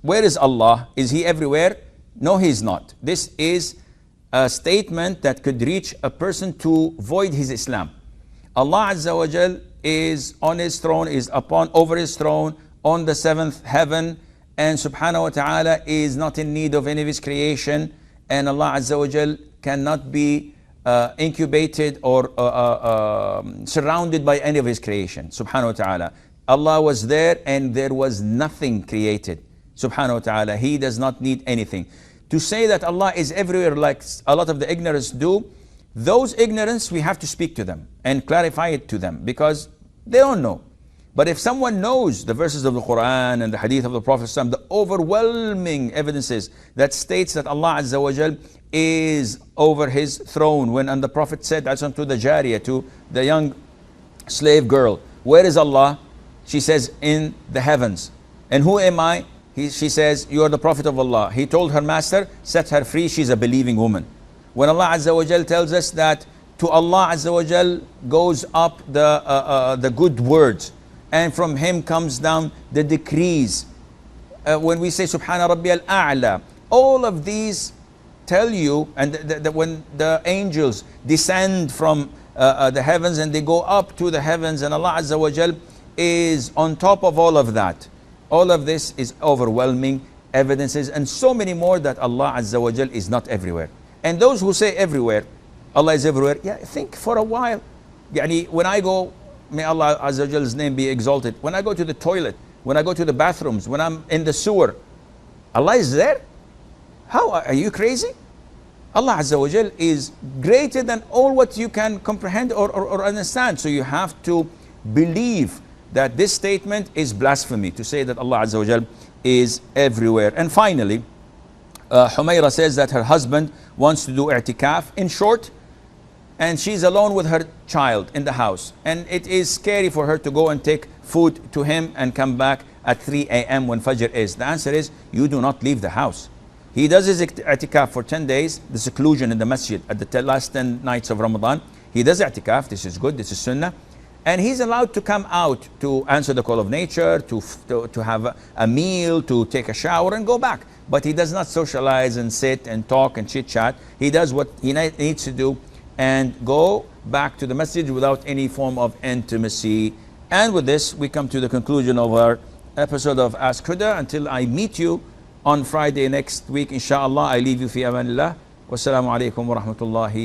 Where is Allah? Is He everywhere? No, He is not. This is a statement that could reach a person to void his Islam. Allah Azza wa Jal is on His throne, is over His throne, on the seventh heaven, and subhanahu wa ta'ala is not in need of any of His creation, and Allah Azza wa Jal cannot be incubated or surrounded by any of His creation, subhanahu wa ta'ala. Allah was there and there was nothing created, subhanahu wa ta'ala. He does not need anything. To say that Allah is everywhere like a lot of the ignorance do, those ignorance we have to speak to them and clarify it to them because they don't know. But if someone knows the verses of the Quran and the hadith of the Prophet, the overwhelming evidences that states that Allah Azza wa Jal is over His throne, and the Prophet said to the Jariyah, to the young slave girl, where is Allah? She says, in the heavens. And who am I? She says, you are the Prophet of Allah. He told her master, set her free, she's a believing woman. When Allah Azza wa Jal tells us that to Allah Azza wa Jal goes up the good words, and from Him comes down the decrees. When we say Subhana Rabbi al-A'la, all of these tell you, and when the angels descend from the heavens and they go up to the heavens, and Allah Azza wa Jal is on top of all of that. All of this is overwhelming evidences and so many more that Allah Azza wa Jal is not everywhere. And those who say everywhere, Allah is everywhere, yeah, think for a while. Yani, when I go, may Allah Azza wa Jal's name be exalted, when I go to the toilet, when I go to the bathrooms, when I'm in the sewer, Allah is there? How? Are you crazy? Allah Azza wa Jal is greater than all what you can comprehend or understand. So you have to believe that this statement is blasphemy, to say that Allah Azza wa Jal is everywhere. And finally, Humayra says that her husband wants to do i'tikaf. In short, and she's alone with her child in the house, and it is scary for her to go and take food to him and come back at 3 a.m. when Fajr is. The answer is, you do not leave the house. He does his i'tikaf for 10 days, the seclusion in the masjid at the last 10 nights of Ramadan. He does i'tikaf, this is good, this is sunnah. And he's allowed to come out to answer the call of nature, to have a meal, to take a shower and go back. But he does not socialize and sit and talk and chit chat. He does what he needs to do and go back to the masjid without any form of intimacy. And with this, we come to the conclusion of our episode of Ask Huda. Until I meet you on Friday next week, inshallah, I leave you fi amanillah. Wassalamu alaikum wa rahmatullahi.